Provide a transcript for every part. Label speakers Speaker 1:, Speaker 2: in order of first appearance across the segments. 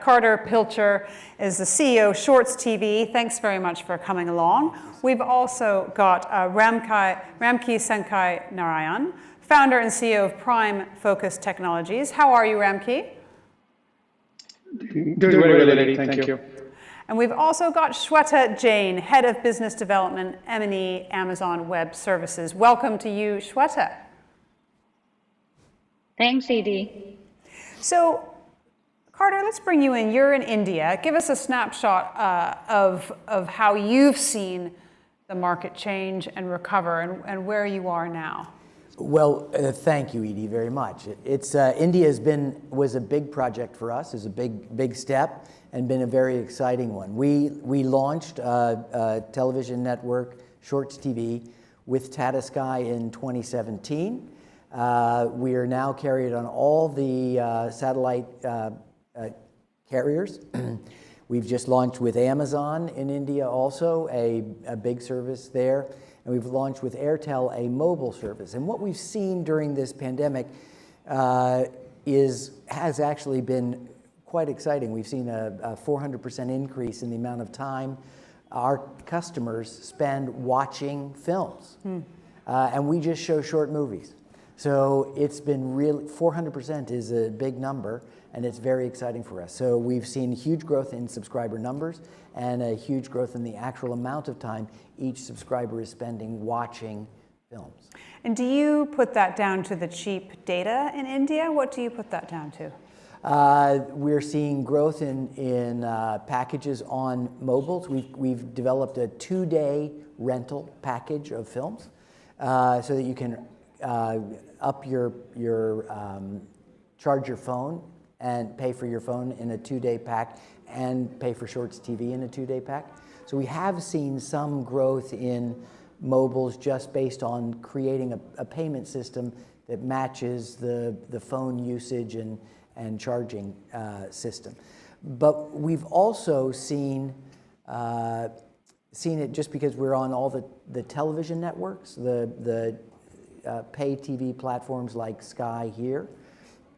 Speaker 1: Carter Pilcher is the CEO of Shorts TV. Thanks very much for coming along. We've also got Ramki Senkai Narayan, founder and CEO of Prime Focus Technologies. How are you, Ramki?
Speaker 2: Doing very well, Eddie. Thank you.
Speaker 1: And we've also got Shweta Jain, Head of Business Development, M&E, Amazon Web Services. Welcome to you, Shweta.
Speaker 3: Thanks, Edie.
Speaker 1: So, Carter, let's bring you in. You're in India. Give us a snapshot of how you've seen the market change and recover and where you are now.
Speaker 4: Well, thank you, Edie, very much. India was a big project for us. It's a big step and been a very exciting one. We launched a television network, Shorts TV, with Tata Sky in 2017. We are now carried on all the satellite carriers. We've just launched with Amazon in India also, a big service there. And we've launched with Airtel a mobile service. And what we've seen during this pandemic has actually been quite exciting. We've seen a 400% increase in the amount of time our customers spend watching films. And we just show short movies. So it's been really, 400% is a big number, and it's very exciting for us. So we've seen huge growth in subscriber numbers and a huge growth in the actual amount of time each subscriber is spending watching films.
Speaker 1: And do you put that down to the cheap data in India? What do you put that down to?
Speaker 4: We're seeing growth in packages on mobiles. We've developed a 2-day rental package of films so that you can charge your phone and pay for your phone in a 2-day pack and pay for Shorts TV in a 2-day pack. So we have seen some growth in mobiles just based on creating a payment system that matches the phone usage and charging system. But we've also seen it just because we're on all the television networks, the pay TV platforms like Sky here,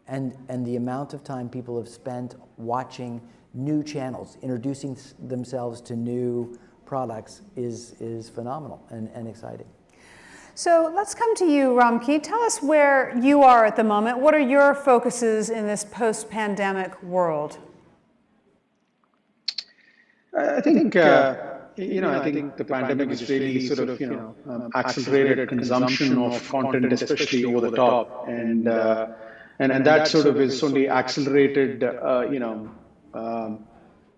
Speaker 4: and the amount of time people have spent watching new channels, introducing themselves to new products is phenomenal and exciting.
Speaker 1: So let's come to you, Ramki. Tell us where you are at the moment. What are your focuses in this post-pandemic world?
Speaker 2: I think I think the pandemic has really sort of accelerated consumption of content, especially over the top, and that sort of is only accelerated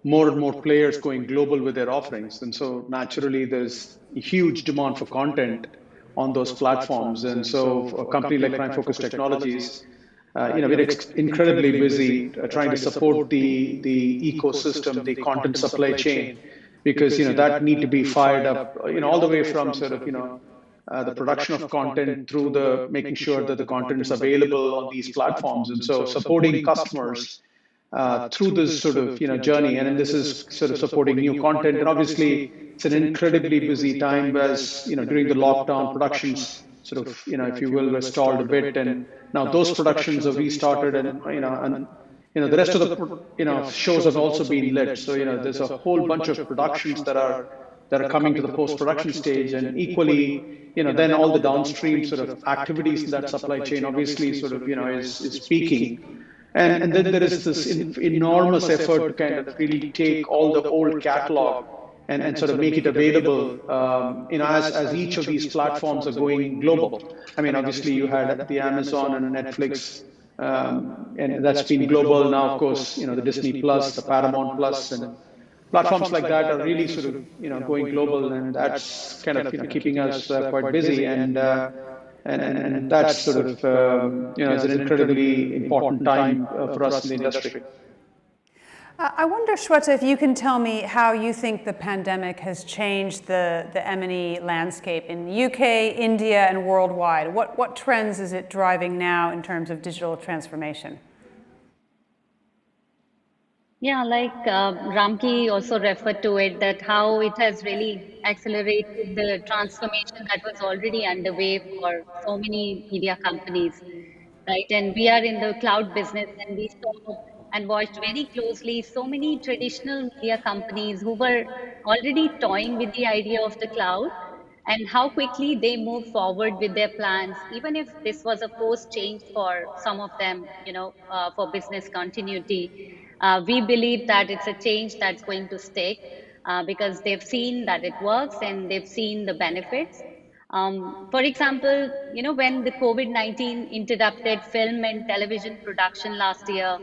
Speaker 2: more and more players going global with their offerings, and so naturally there's a huge demand for content on those platforms, and so a company like Prime Focus Technologies, we're incredibly busy trying to support the ecosystem, the content supply chain, because that need to be fired up, all the way from sort of the production of content through the making sure that the content is available on these platforms, and so supporting customers through this sort of journey, and this is sort of supporting new content, and obviously it's an incredibly busy time as during the lockdown productions sort of if you will were stalled a bit, and now those productions have restarted, and the rest of the shows have also been lit, so there's a whole bunch of productions that are coming to the post-production stage, and equally then all the downstream sort of activities in that supply chain obviously sort of is peaking. And then there is this enormous effort to kind of really take all the old catalog and sort of make it available, as each of these platforms are going global. I mean, obviously you had the Amazon and Netflix, and that's been global now. Of course, the Disney Plus, the Paramount Plus, and platforms like that are really sort of going global, and that's kind of keeping us quite busy, and that's sort of it's an incredibly important time for us in the industry.
Speaker 1: I wonder, Shweta, if you can tell me how you think the pandemic has changed the M&E landscape in the UK, India, and worldwide. What trends is it driving now in terms of digital transformation?
Speaker 3: Yeah, like Ramki also referred to it, that how it has really accelerated the transformation that was already underway for so many media companies, right? And we are in the cloud business, and we saw and watched very closely so many traditional media companies who were already toying with the idea of the cloud and how quickly they moved forward with their plans, even if this was a forced change for some of them, for business continuity. We believe that it's a change that's going to stick because they've seen that it works and they've seen the benefits. For example, when the COVID-19 interrupted film and television production last year,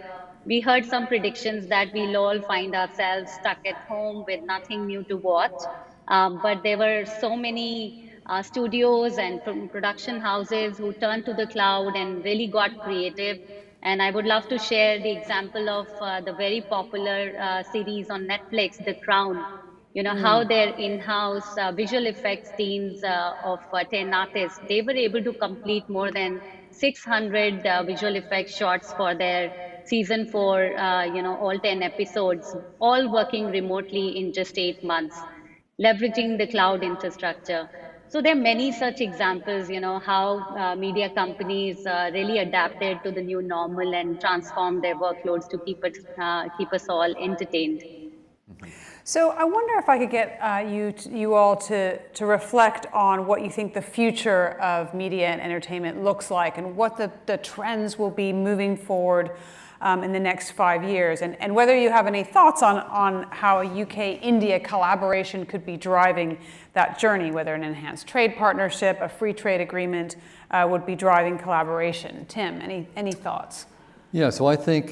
Speaker 3: we heard some predictions that we'll all find ourselves stuck at home with nothing new to watch. But there were so many studios and production houses who turned to the cloud and really got creative. And I would love to share the example of the very popular series on Netflix, The Crown. How their in-house visual effects teams of 10 artists, they were able to complete more than 600 visual effects shots for their season 4, all 10 episodes, all working remotely in just 8 months, leveraging the cloud infrastructure. So there are many such examples, how media companies really adapted to the new normal and transformed their workloads to keep us all entertained.
Speaker 1: So I wonder if I could get you all to reflect on what you think the future of media and entertainment looks like and what the trends will be moving forward in the next 5 years, and whether you have any thoughts on how a UK-India collaboration could be driving that journey, whether an enhanced trade partnership, a free trade agreement would be driving collaboration. Tim, any thoughts?
Speaker 5: Yeah, so I think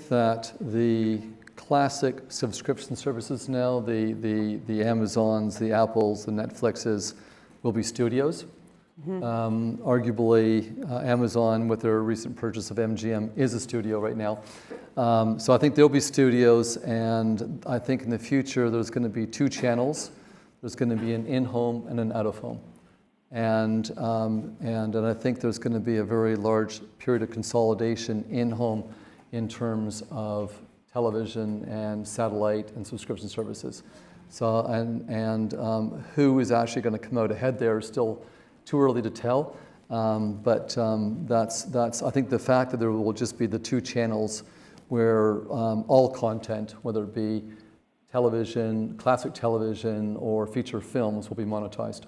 Speaker 5: that the classic subscription services now, the Amazons, the Apples, the Netflixes, will be studios. Arguably, Amazon, with their recent purchase of MGM, is a studio right now. So I think there'll be studios, and I think in the future there's going to be 2 channels. There's going to be an in-home and an out-of-home. And I think there's going to be a very large period of consolidation in-home in terms of television and satellite and subscription services. So who is actually going to come out ahead there is still too early to tell. But that's I think the fact that there will just be the 2 channels where all content, whether it be television, classic television, or feature films, will be monetized.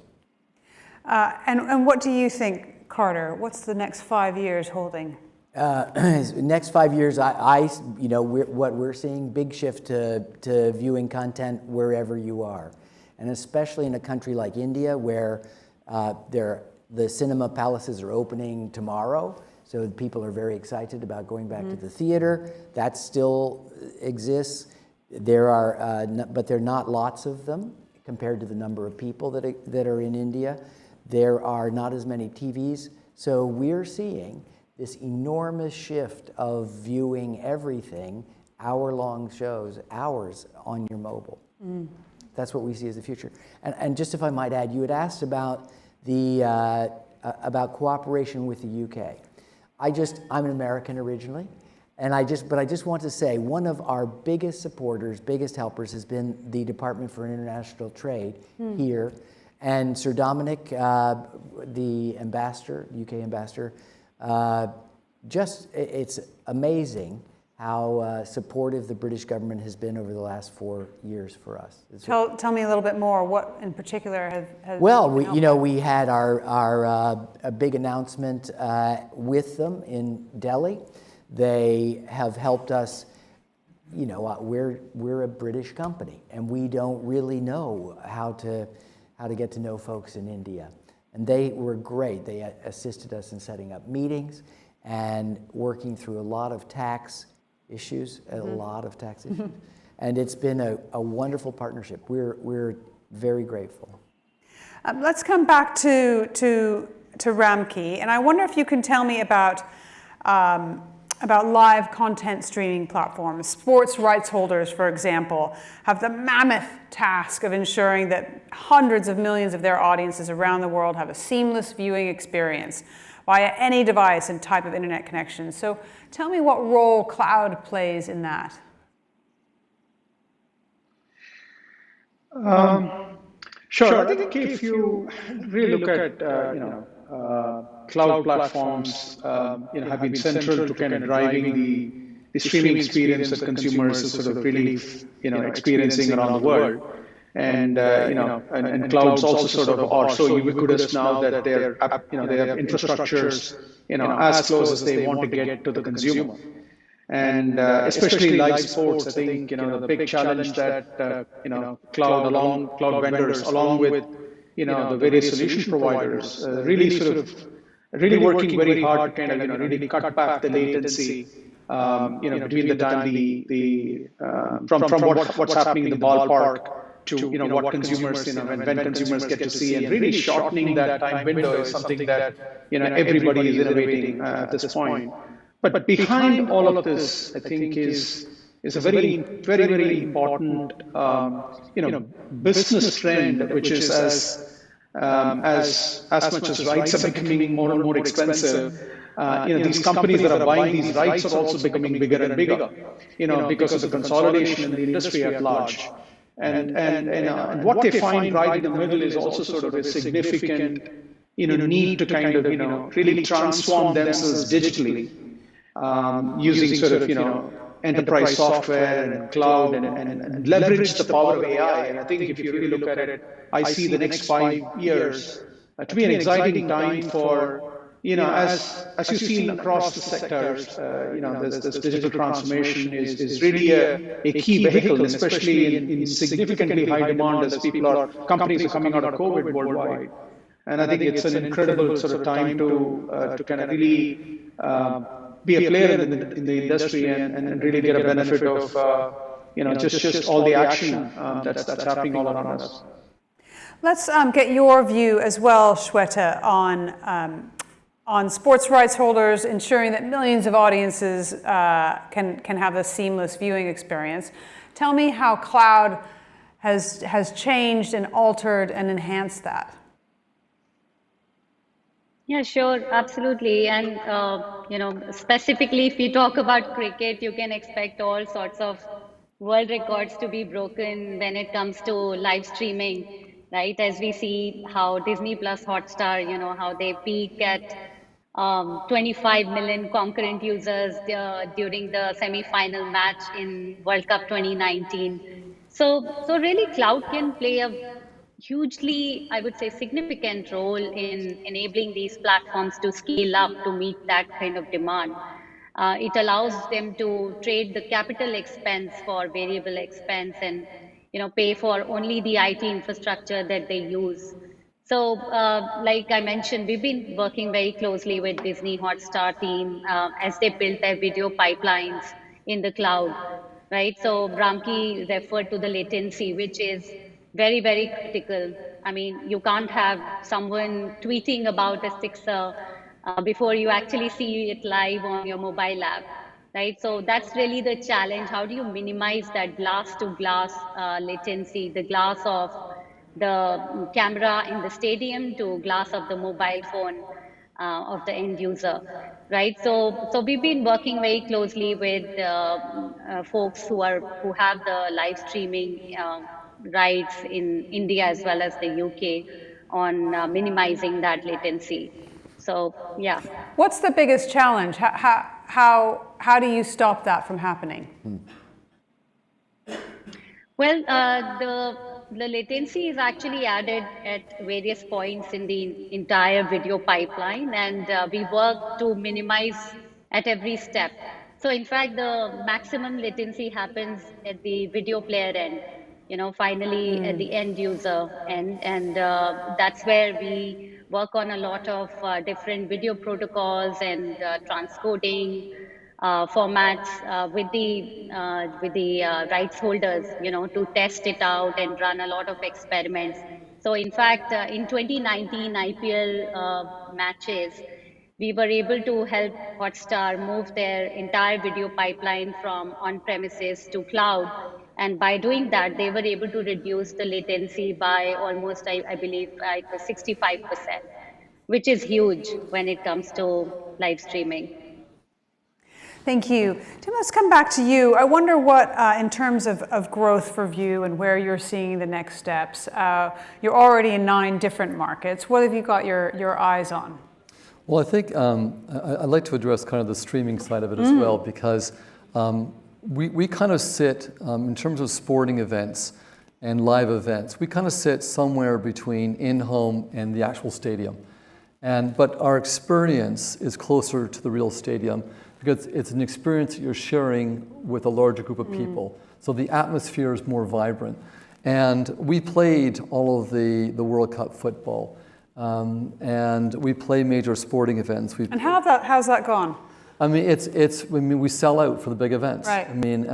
Speaker 1: And what do you think, Carter? What's the next 5 years holding?
Speaker 4: Next 5 years, what we're seeing, big shift to viewing content wherever you are, and especially in a country like India, where the cinema palaces are opening tomorrow, so people are very excited about going back to the theater. That still exists. There are, but there are not lots of them compared to the number of people that are in India. There are not as many TVs, so we're seeing this enormous shift of viewing everything, hour-long shows, hours on your mobile. That's what we see as the future. And just if I might add, you had asked about about cooperation with the UK. I'm an American originally, but I just want to say one of our biggest supporters, biggest helpers has been the Department for International Trade here, and Sir Dominic, the ambassador, UK ambassador. It's amazing how supportive the British government has been over the last 4 years for us.
Speaker 1: Tell me a little bit more. What in particular has
Speaker 4: well, we had our a big announcement with them in Delhi. They have helped us. We're a British company, and we don't really know how to get to know folks in India. And they were great. They assisted us in setting up meetings and working through a lot of tax issues, and it's been a wonderful partnership. We're very grateful.
Speaker 1: Let's come back to Ramki, and I wonder if you can tell me about live content streaming platforms. Sports rights holders, for example, have the mammoth task of ensuring that hundreds of millions of their audiences around the world have a seamless viewing experience via any device and type of internet connection. So tell me what role cloud plays in that.
Speaker 2: Sure. I think if you really look at cloud platforms, have been central to kind of driving the streaming experience that consumers are sort of really, experiencing around the world. And and clouds also sort of are so ubiquitous now that they have infrastructures, as close as they want to get to the consumer. And especially live sports, I think the big challenge that cloud vendors, along with the various solution providers, really working very hard to kind of really cut back the latency, between the time from what's happening in the ballpark to what consumers when consumers get to see, and really shortening that time window is something that everybody is innovating at this point. But behind all of this, I think is a very important business trend, which is as much as rights are becoming more and more expensive. These companies that are buying these rights are also becoming bigger and bigger, because of the consolidation in the industry at large. And what they find right in the middle is also sort of a significant, need to kind of, really transform themselves digitally, using sort of, enterprise software and cloud and leverage the power of AI. And I think if you really look at it, I see the next 5 years to be an exciting time for, as you've seen across the sectors, this digital transformation is really a key vehicle, and especially in significantly high demand as companies are coming out of COVID worldwide. And I think it's an incredible sort of time to kind of really be a player in the industry and really get a benefit of just all the action that's happening all around us.
Speaker 1: Let's get your view as well, Shweta, on sports rights holders ensuring that millions of audiences can have a seamless viewing experience. Tell me how cloud has changed and altered and enhanced that.
Speaker 3: Yeah, sure, absolutely. And, specifically if we talk about cricket, you can expect all sorts of world records to be broken when it comes to live streaming, right? As we see how Disney Plus Hotstar, how they peak at 25 million concurrent users during the semi-final match in World Cup 2019. So really cloud can play a hugely, I would say, significant role in enabling these platforms to scale up to meet that kind of demand. It allows them to trade the capital expense for variable expense and pay for only the IT infrastructure that they use. So, like I mentioned, we've been working very closely with Disney Hotstar team as they build their video pipelines in the cloud, right? So Ramki referred to the latency, which is very, very critical. I mean, you can't have someone tweeting about a sixer before you actually see it live on your mobile app, right? So that's really the challenge. How do you minimize that glass to glass latency, the glass of the camera in the stadium to glass of the mobile phone of the end user, right? So we've been working very closely with folks who have the live streaming rights in India as well as the UK on minimizing that latency. So yeah.
Speaker 1: What's the biggest challenge? How do you stop that from happening?
Speaker 3: Well, the latency is actually added at various points in the entire video pipeline, and we work to minimize at every step. So in fact, the maximum latency happens at the video player end, finally at the end user end. And that's where we work on a lot of different video protocols and transcoding formats with the rights holders, to test it out and run a lot of experiments. So in fact, in 2019 IPL matches, we were able to help Hotstar move their entire video pipeline from on-premises to cloud. And by doing that, they were able to reduce the latency by almost, I believe, it was 65%, which is huge when it comes to live streaming.
Speaker 1: Thank you. Tim, let's come back to you. I wonder what, in terms of growth for Vue and where you're seeing the next steps, you're already in 9 different markets. What have you got your eyes on?
Speaker 5: Well, I think I'd like to address kind of the streaming side of it as well, because We kind of sit, in terms of sporting events and live events, we kind of sit somewhere between in-home and the actual stadium. But our experience is closer to the real stadium because it's an experience that you're sharing with a larger group of people. So the atmosphere is more vibrant. And we played all of the World Cup football. And we play major sporting events.
Speaker 1: And how's that gone?
Speaker 5: I mean, we sell out for the big events.
Speaker 1: Right.
Speaker 5: I mean,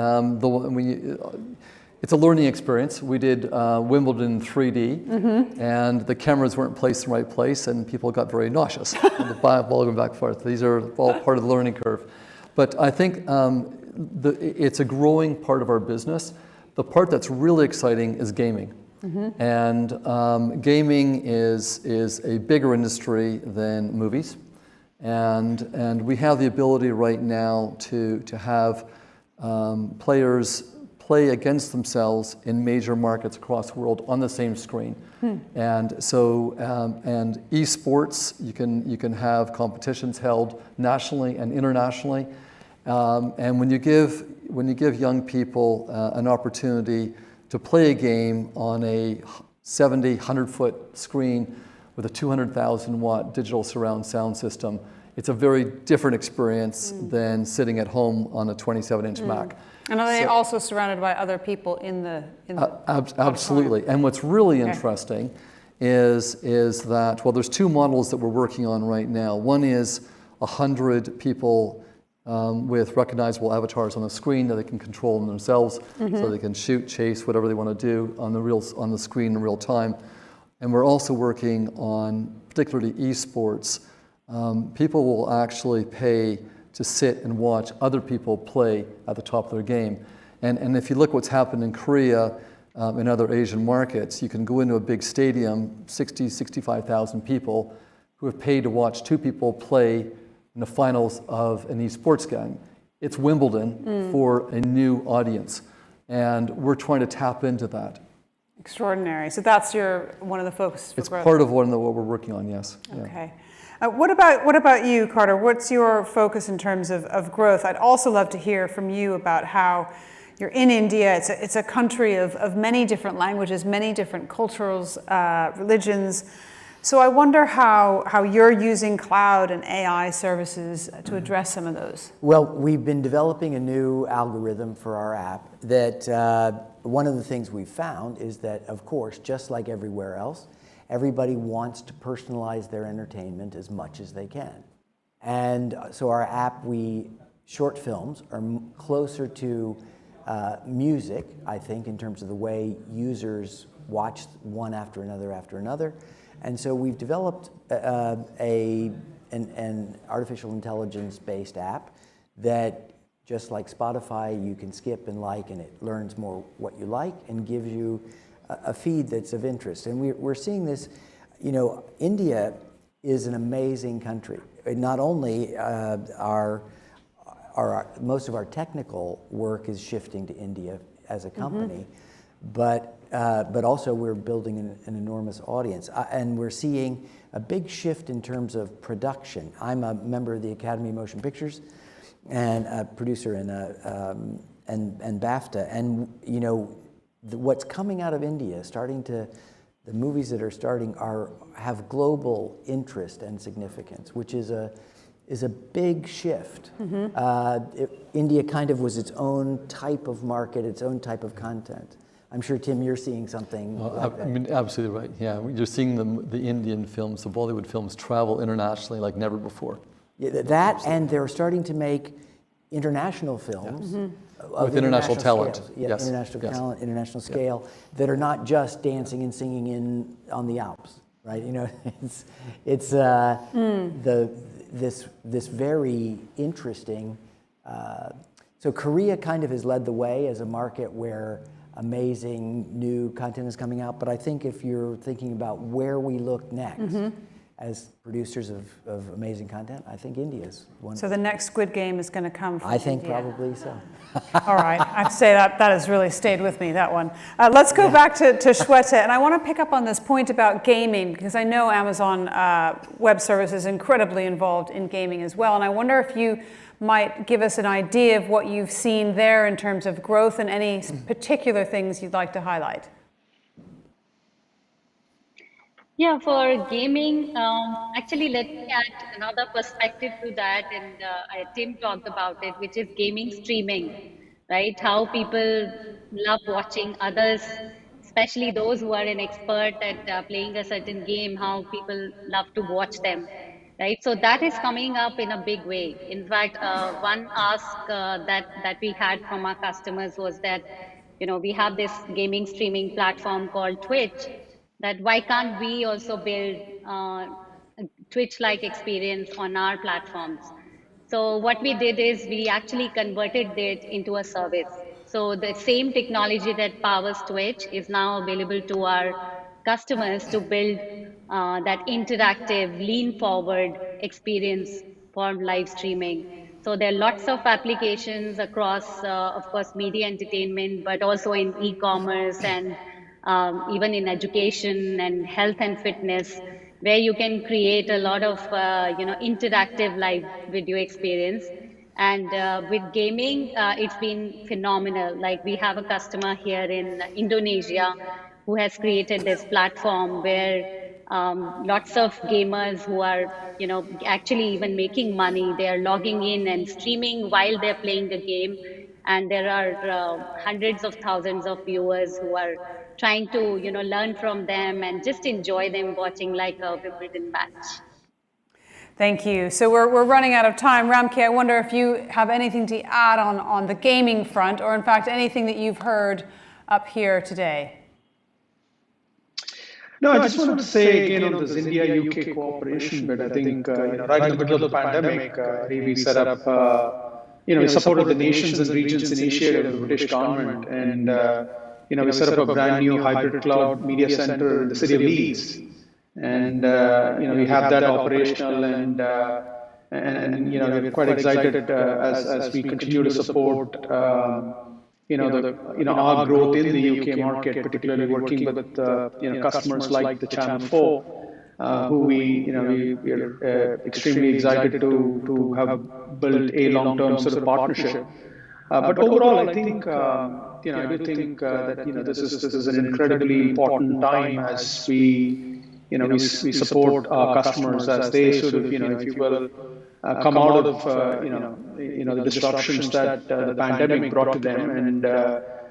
Speaker 5: it's a learning experience. We did Wimbledon in 3D, and the cameras weren't placed in the right place, and people got very nauseous. And the ball going back and forth. These are all part of the learning curve. But I think it's a growing part of our business. The part that's really exciting is gaming. And gaming is a bigger industry than movies. And we have the ability right now to have players play against themselves in major markets across the world on the same screen. And so, and esports, you can have competitions held nationally and internationally. And when you give young people an opportunity to play a game on a 70, 100-foot screen with a 200,000 watt digital surround sound system, it's a very different experience than sitting at home on a 27-inch Mac.
Speaker 1: And are they also surrounded by other people in the
Speaker 5: absolutely. And what's really interesting is that, well, there's two models that we're working on right now. One is 100 people with recognizable avatars on the screen that they can control themselves, so they can shoot, chase, whatever they want to do on the screen in real time. And we're also working on, particularly esports. People will actually pay to sit and watch other people play at the top of their game. And if you look what's happened in Korea and other Asian markets, you can go into a big stadium, 60, 65,000 people who have paid to watch two people play in the finals of an esports game. It's Wimbledon for a new audience. And we're trying to tap into that.
Speaker 1: Extraordinary. So that's one of the focuses for
Speaker 5: It's
Speaker 1: growth.
Speaker 5: part of what we're working on, yes.
Speaker 1: Okay. What about you, Carter? What's your focus in terms of growth? I'd also love to hear from you about how you're in India. It's a country of many different languages, many different cultures, religions. So I wonder how you're using cloud and AI services to address some of those.
Speaker 4: Well, we've been developing a new algorithm for our app that one of the things we've found is that, of course, just like everywhere else, everybody wants to personalize their entertainment as much as they can. And so our app, short films are closer to music, I think, in terms of the way users watch one after another. And so we've developed an artificial intelligence-based app that, just like Spotify, you can skip and like, and it learns more what you like and gives you a feed that's of interest. And we're seeing this, India is an amazing country. Not only most of our technical work is shifting to India as a company, but also we're building an enormous audience. And we're seeing a big shift in terms of production. I'm a member of the Academy of Motion Pictures and a producer and BAFTA. And, what's coming out of India, the movies that are starting have global interest and significance, which is a big shift. India kind of was its own type of market, its own type of content. I'm sure, Tim, you're seeing something like that.
Speaker 5: I mean, absolutely right. Yeah, you're seeing the Indian films, the Bollywood films, travel internationally like never before.
Speaker 4: Yeah, that, and they're starting to make international films
Speaker 5: with international talent.
Speaker 4: Scales. Yeah, international talent, international scale that are not just dancing and singing on the Alps, right? It's this very interesting. So Korea kind of has led the way as a market where amazing new content is coming out. But I think if you're thinking about where we look next, as producers of amazing content, I think India is one.
Speaker 1: So the next Squid Game is going to come from
Speaker 4: I think
Speaker 1: India.
Speaker 4: probably so.
Speaker 1: All right, I have to say that has really stayed with me, that one. Let's go back to Shweta, and I want to pick up on this point about gaming, because I know Amazon Web Services is incredibly involved in gaming as well, and I wonder if you might give us an idea of what you've seen there in terms of growth and any particular things you'd like to highlight.
Speaker 3: Yeah, for gaming, actually, let me add another perspective to that. And Tim talked about it, which is gaming streaming, right? How people love watching others, especially those who are an expert at playing a certain game, how people love to watch them, right? So that is coming up in a big way. In fact, one ask that we had from our customers was that, we have this gaming streaming platform called Twitch, that why can't we also build a Twitch-like experience on our platforms? So what we did is we actually converted it into a service. So the same technology that powers Twitch is now available to our customers to build that interactive, lean-forward experience for live streaming. So there are lots of applications across, of course, media entertainment, but also in e-commerce and even in education and health and fitness, where you can create a lot of interactive live video experience. And with gaming, it's been phenomenal. Like, we have a customer here in Indonesia who has created this platform where lots of gamers who are actually even making money, they are logging in and streaming while they're playing the game. And there are hundreds of thousands of viewers who are trying to learn from them and just enjoy them watching like a Wimbledon match.
Speaker 1: Thank you. So we're running out of time. Ramki, I wonder if you have anything to add on the gaming front, or in fact anything that you've heard up here today.
Speaker 2: No, I just wanted to say again on this India-UK cooperation bit. I think right in the middle of the pandemic, we set up, we supported the nations and regions initiative of the British government, and we set up a brand new hybrid cloud media center in the city of Leeds, and we have that operational, and we're quite excited as we continue to support our growth in the UK market, particularly working with customers like the Channel 4, who we are extremely excited to have built a long-term sort of partnership. But overall, I think I do think that this is an incredibly important time as we support our customers as they sort of if you will come out of the disruptions that the pandemic brought to them, and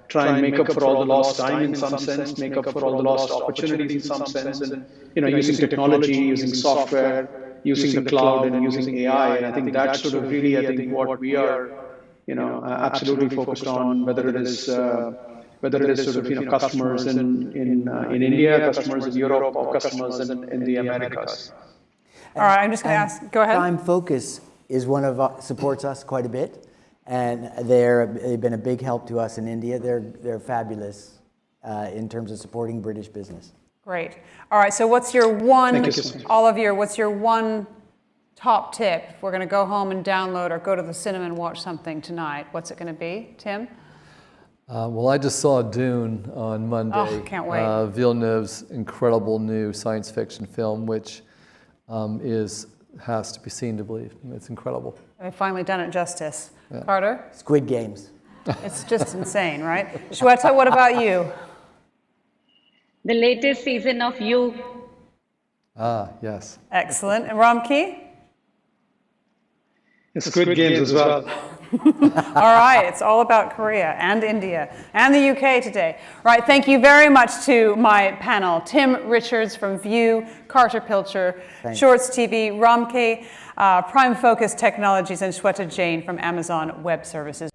Speaker 2: try and make up for all the lost time in some sense, make up for all the lost opportunities in some sense, and using technology, using software, using the cloud, and using AI. And I think that's sort of really, I think, what we are absolutely focused on, whether it is sort of customers in India, customers in Europe, or customers in the Americas.
Speaker 1: All right, I'm just going to ask. Go ahead.
Speaker 4: Prime Focus is supports us quite a bit, and they've been a big help to us in India. They're fabulous in terms of supporting British business.
Speaker 1: Great. All right. So what's your one, Olivier? What's your one top tip? If we're going to go home and download or go to the cinema and watch something tonight, what's it going to be, Tim?
Speaker 5: Well, I just saw Dune on Monday.
Speaker 1: Oh, can't wait.
Speaker 5: Villeneuve's incredible new science fiction film, which has to be seen to believe. It's incredible.
Speaker 1: They've finally done it justice. Yeah. Carter?
Speaker 4: Squid Games.
Speaker 1: It's just insane, right? Shweta, what about you?
Speaker 3: The latest season of You.
Speaker 5: Ah, yes.
Speaker 1: Excellent. And Ramki?
Speaker 2: Squid Games as well.
Speaker 1: All right, it's all about Korea and India and the UK today. Right, thank you very much to my panel. Tim Richards from Vue, Carter Pilcher, Shorts TV, Ramki, Prime Focus Technologies, and Shweta Jain from Amazon Web Services.